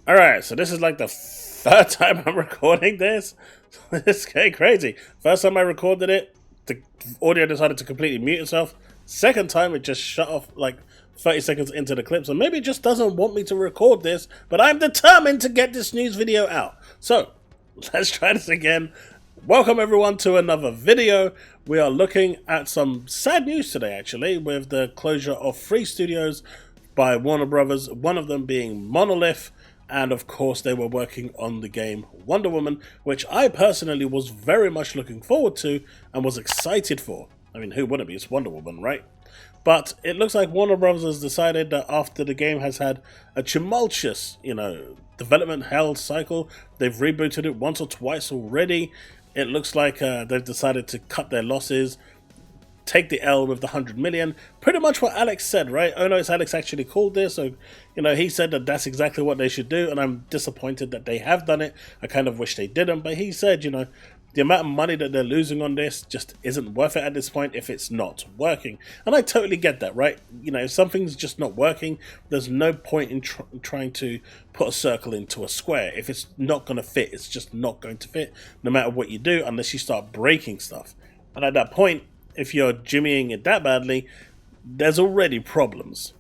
Alright, so this is like the third time I'm recording this. It's getting crazy. First time I recorded it, the audio decided to completely mute itself. Second time, it just shut off like 30 seconds into the clip. So maybe it just doesn't want me to record this, but I'm determined to get this news video out. So let's try this again. Welcome everyone to another video. We are looking at some sad news today, actually, with the closure of 3 studios by Warner Brothers, one of them being Monolith. And of course, they were working on the game Wonder Woman, which I personally was very much looking forward to and was excited for. I mean, who wouldn't be? It's Wonder Woman, right? But it looks like Warner Brothers has decided that after the game has had a tumultuous, development hell cycle, they've rebooted it once or twice already. It looks like they've decided to cut their losses, take the L with the 100 million. Pretty much what Alex said, right? Oh no, it's Alex actually called this. So, he said that that's exactly what they should do. And I'm disappointed that they have done it. I kind of wish they didn't. But he said, the amount of money that they're losing on this just isn't worth it at this point if it's not working. And I totally get that, right? If something's just not working, there's no point in trying to put a circle into a square. If it's not going to fit, it's just not going to fit no matter what you do unless you start breaking stuff. And at that point, if you're jimmying it that badly, there's already problems.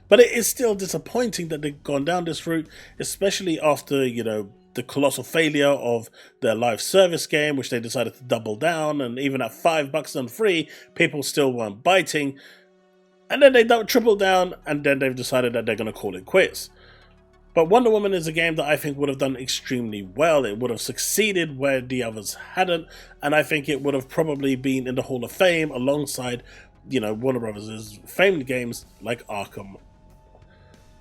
But it is still disappointing that they've gone down this route, especially after, the colossal failure of their live service game, which they decided to double down, and even at $5 on free, people still weren't biting. And then they triple down, and then they've decided that they're going to call it quits. But Wonder Woman is a game that I think would have done extremely well. It would have succeeded where the others hadn't, and I think it would have probably been in the Hall of Fame alongside, Warner Brothers' famed games like Arkham,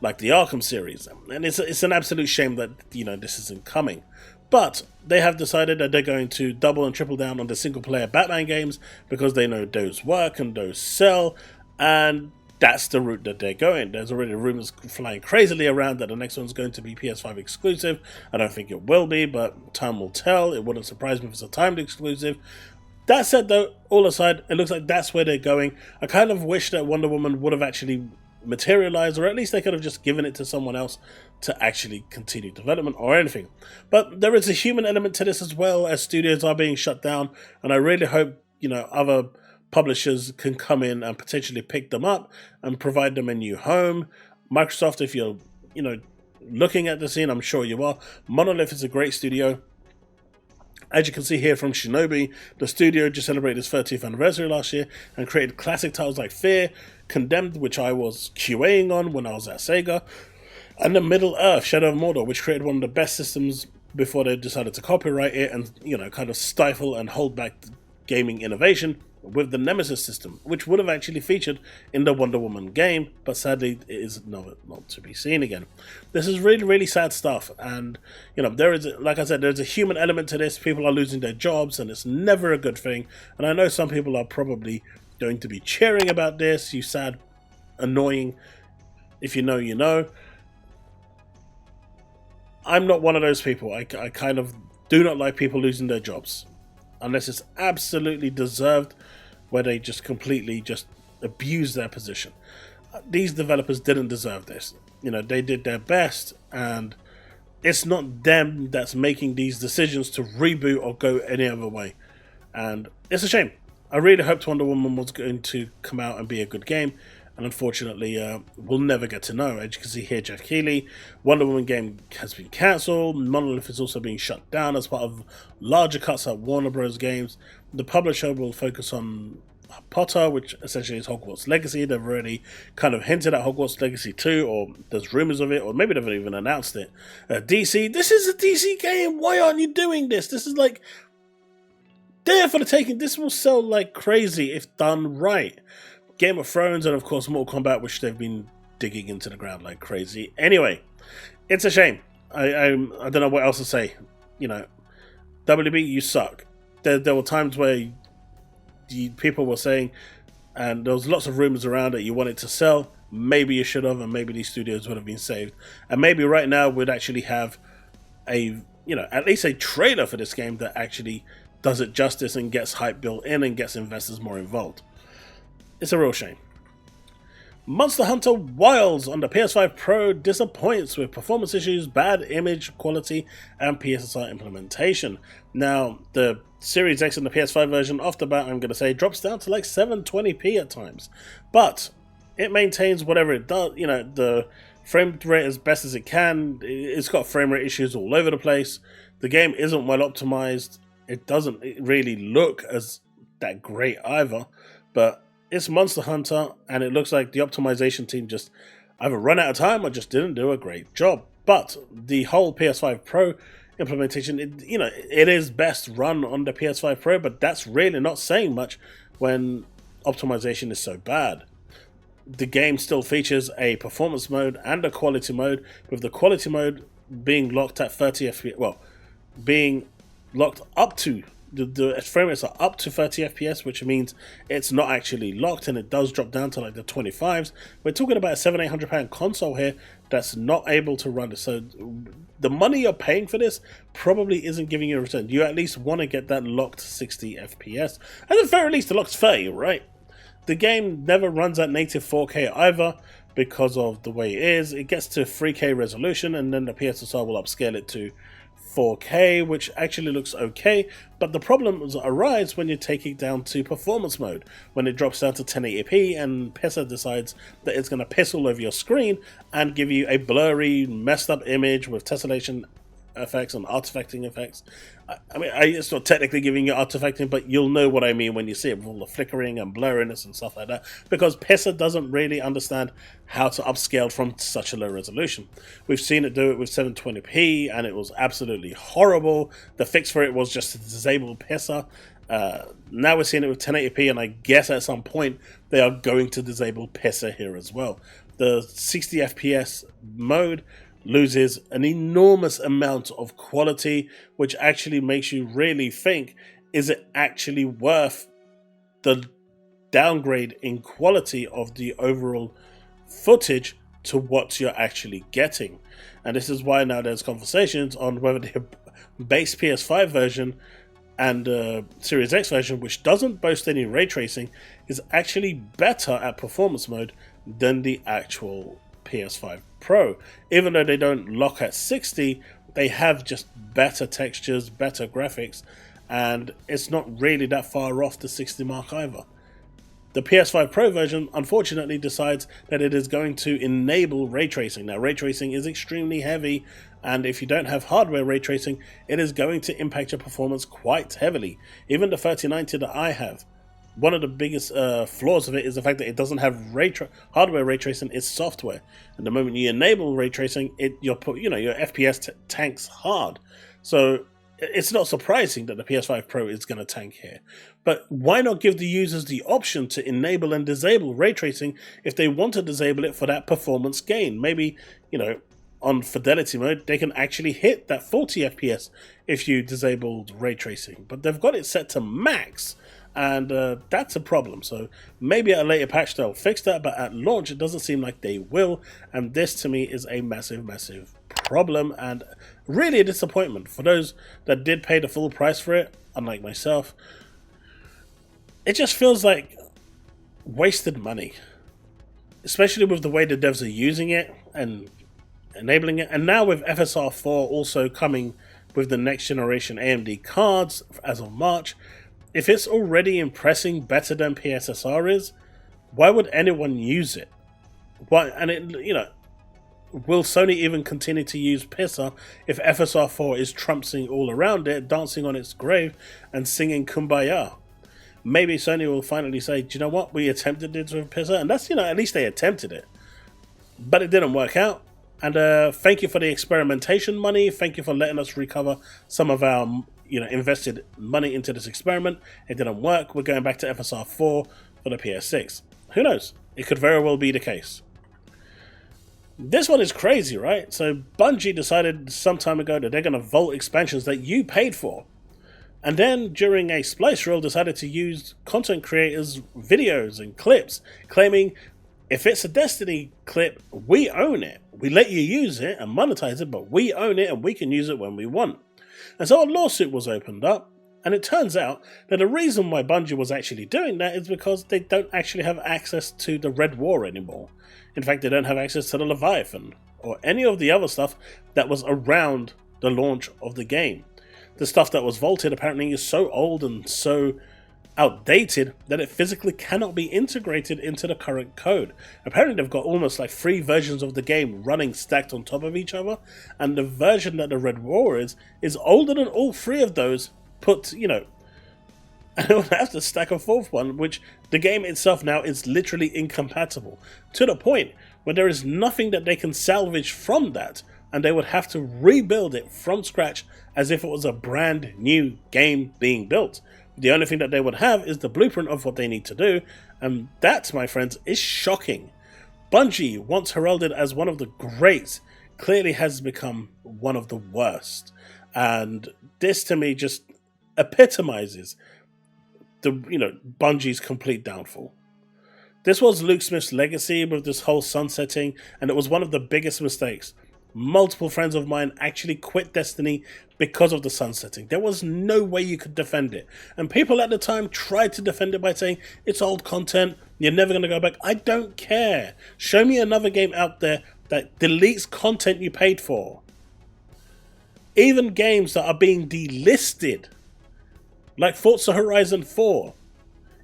like the Arkham series. And it's an absolute shame that, this isn't coming. But they have decided that they're going to double and triple down on the single-player Batman games because they know those work and those sell, and that's the route that they're going. There's already rumors flying crazily around that the next one's going to be PS5 exclusive. I don't think it will be, but time will tell. It wouldn't surprise me if it's a timed exclusive. That said, though, all aside, it looks like that's where they're going. I kind of wish that Wonder Woman would have actually materialized, or at least they could have just given it to someone else to actually continue development or anything. But there is a human element to this as well, as studios are being shut down, and I really hope, other publishers can come in and potentially pick them up and provide them a new home. Microsoft, if you're, looking at the scene, I'm sure you are. Monolith is a great studio. As you can see here from Shinobi, the studio just celebrated its 30th anniversary last year and created classic titles like Fear, Condemned, which I was QAing on when I was at Sega, and then Middle Earth, Shadow of Mordor, which created one of the best systems before they decided to copyright it and, kind of stifle and hold back the gaming innovation with the Nemesis system, which would have actually featured in the Wonder Woman game, but sadly it is not to be seen again. This is really, really sad stuff, and there is, like I said, there's a human element to this. People are losing their jobs, and it's never a good thing. And I know some people are probably going to be cheering about this. You sad, annoying. If you know, you know. I'm not one of those people. I kind of do not like people losing their jobs unless it's absolutely deserved, where they just completely just abuse their position. These developers didn't deserve this. They did their best, and it's not them that's making these decisions to reboot or go any other way. And it's a shame. I really hoped Wonder Woman was going to come out and be a good game, and unfortunately, we'll never get to know. As you can see here, Jeff Keighley, Wonder Woman game has been cancelled. Monolith is also being shut down as part of larger cuts at Warner Bros. Games. The publisher will focus on Potter, which essentially is Hogwarts Legacy. They've already kind of hinted at Hogwarts Legacy 2, or there's rumors of it, or maybe they've even announced it. DC, this is a DC game. Why aren't you doing this? This is like there for the taking. This will sell like crazy if done right. Game of Thrones, and of course Mortal Kombat, which they've been digging into the ground like crazy. Anyway, it's a shame. I don't know what else to say. WB, you suck. There were times where people were saying, and there was lots of rumors around that you wanted to sell. Maybe you should have, and maybe these studios would have been saved. And maybe right now we'd actually have at least a trailer for this game that actually does it justice and gets hype built in and gets investors more involved. It's a real shame. Monster Hunter Wilds on the PS5 Pro disappoints with performance issues, bad image quality, and PSSR implementation. Now, the Series X and the PS5 version, off the bat, I'm going to say, drops down to like 720p at times. But it maintains whatever it does, you know, the frame rate as best as it can. It's got frame rate issues all over the place. The game isn't well optimized. It doesn't really look as that great either, but it's Monster Hunter, and it looks like the optimization team just either run out of time or just didn't do a great job. But the whole PS5 Pro implementation, it is best run on the PS5 Pro, but that's really not saying much when optimization is so bad. The game still features a performance mode and a quality mode, with the quality mode being locked at 30 FPS, well, being locked up to the frame rates are up to 30 FPS, which means it's not actually locked, and it does drop down to like the 25s. We're talking about a £700-800 console here that's not able to run it. So the money you're paying for this probably isn't giving you a return. You at least want to get that locked 60 FPS. At the very least, the locked 30, right? The game never runs at native 4K either because of the way it is. It gets to 3K resolution, and then the PSSR will upscale it to 4K, which actually looks okay, but the problems arise when you take it down to performance mode, when it drops down to 1080p and PESA decides that it's going to piss all over your screen and give you a blurry, messed up image with tessellation effects and artifacting effects. I mean, it's not technically giving you artifacting, but you'll know what I mean when you see it with all the flickering and blurriness and stuff like that, because PESA doesn't really understand how to upscale from such a low resolution. We've seen it do it with 720p, and it was absolutely horrible. The fix for it was just to disable PESA. Now we're seeing it with 1080p, and I guess at some point they are going to disable PESA here as well. The 60 FPS mode loses an enormous amount of quality, which actually makes you really think, is it actually worth the downgrade in quality of the overall footage to what you're actually getting? And this is why now there's conversations on whether the base PS5 version and Series X version, which doesn't boast any ray tracing, is actually better at performance mode than the actual PS5 Pro. Even though they don't lock at 60, they have just better textures, better graphics, and it's not really that far off the 60 mark either. The PS5 Pro version unfortunately decides that it is going to enable ray tracing. Now, ray tracing is extremely heavy, and if you don't have hardware ray tracing, it is going to impact your performance quite heavily. Even the 3090 that I have, one of the biggest flaws of it is the fact that it doesn't have hardware ray tracing, it's software. And the moment you enable ray tracing, your FPS tanks hard. So it's not surprising that the PS5 Pro is going to tank here. But why not give the users the option to enable and disable ray tracing if they want to disable it for that performance gain? Maybe, on fidelity mode, they can actually hit that 40 FPS if you disabled ray tracing. But they've got it set to max, and that's a problem. So maybe at a later patch they'll fix that, but at launch it doesn't seem like they will, and this to me is a massive problem and really a disappointment for those that did pay the full price for it. Unlike myself, it just feels like wasted money, especially with the way the devs are using it and enabling it. And now with FSR 4 also coming with the next generation AMD cards as of March, if it's already impressing better than PSSR is, why would anyone use it? Why? And will Sony even continue to use PISA if FSR 4 is trumping all around it, dancing on its grave and singing Kumbaya? Maybe Sony will finally say, do you know what, we attempted this with PISA, and that's, at least they attempted it. But it didn't work out. And thank you for the experimentation money. Thank you for letting us recover some of our invested money into this experiment. It didn't work. We're going back to FSR 4 for the PS6. Who knows? It could very well be the case. This one is crazy, right? So Bungie decided some time ago that they're going to vault expansions that you paid for. And then during a splice reel decided to use content creators' videos and clips, claiming if it's a Destiny clip, we own it. We let you use it and monetize it, but we own it and we can use it when we want. And so a lawsuit was opened up, And it turns out that the reason why Bungie was actually doing that is because they don't actually have access to the Red War anymore. In fact, they don't have access to the Leviathan or any of the other stuff that was around the launch of the game. The stuff that was vaulted apparently is so old and so outdated that it physically cannot be integrated into the current code. Apparently they've got almost like 3 versions of the game running stacked on top of each other, and the version that the Red War is older than all 3 of those put, and it would have to stack a 4th one, which the game itself now is literally incompatible, to the point where there is nothing that they can salvage from that, and they would have to rebuild it from scratch as if it was a brand new game being built. The only thing that they would have is the blueprint of what they need to do, and that, my friends, is shocking. Bungie, once heralded as one of the greats, clearly has become one of the worst, and this to me just epitomizes the Bungie's complete downfall. This was Luke Smith's legacy with this whole sunsetting, and it was one of the biggest mistakes. Multiple friends of mine actually quit Destiny because of the sunsetting. There was no way you could defend it. And people at the time tried to defend it by saying, it's old content, you're never going to go back. I don't care. Show me another game out there that deletes content you paid for. Even games that are being delisted, like Forza Horizon 4.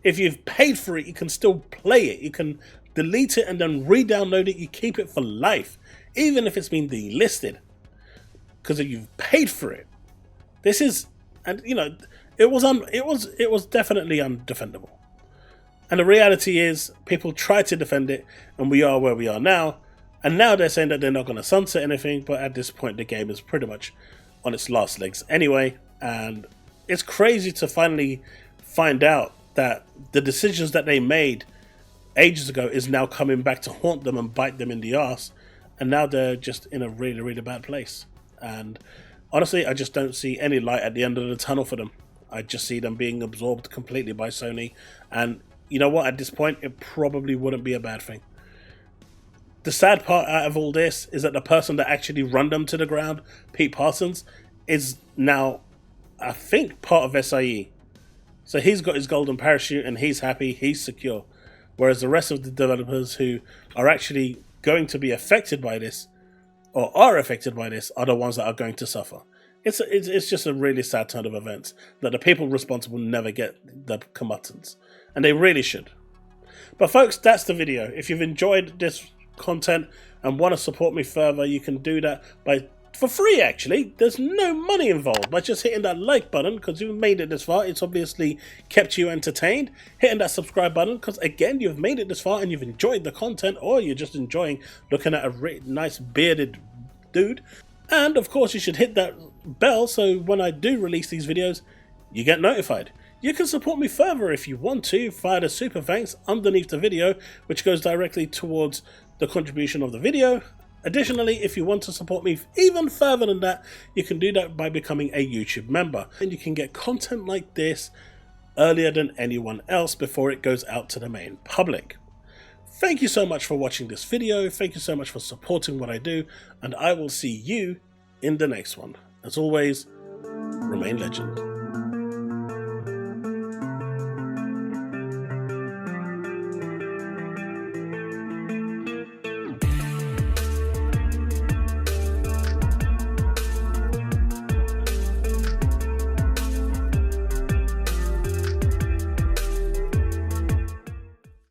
If you've paid for it, you can still play it. You can delete it and then re-download it. You keep it for life, even if it's been delisted, because you've paid for it. This is, and it was definitely undefendable. And the reality is, people tried to defend it, and we are where we are now. And now they're saying that they're not going to sunset anything, but at this point, the game is pretty much on its last legs anyway. And it's crazy to finally find out that the decisions that they made ages ago is now coming back to haunt them and bite them in the ass. And now they're just in a really, really bad place. And honestly, I just don't see any light at the end of the tunnel for them. I just see them being absorbed completely by Sony. And you know what? At this point, it probably wouldn't be a bad thing. The sad part out of all this is that the person that actually run them to the ground, Pete Parsons, is now, I think, part of SIE. So he's got his golden parachute and he's happy, he's secure. Whereas the rest of the developers who are actually going to be affected by this, or are affected by this, are the ones that are going to suffer. It's just a really sad turn of events that the people responsible never get the comeuppance, and they really should. But folks, that's the video. If you've enjoyed this content and want to support me further, you can do that for free actually. There's no money involved by just hitting that like button, because you've made it this far. It's obviously kept you entertained. Hitting that subscribe button, because again, you've made it this far and you've enjoyed the content, or you're just enjoying looking at a really nice bearded dude. And of course, you should hit that bell so when I do release these videos, you get notified. You can support me further if you want to via the super thanks underneath the video, which goes directly towards the contribution of the video. Additionally, if you want to support me even further than that, you can do that by becoming a YouTube member, and you can get content like this earlier than anyone else before it goes out to the main public. Thank you so much for watching this video. Thank you so much for supporting what I do, and I will see you in the next one. As always, remain legend.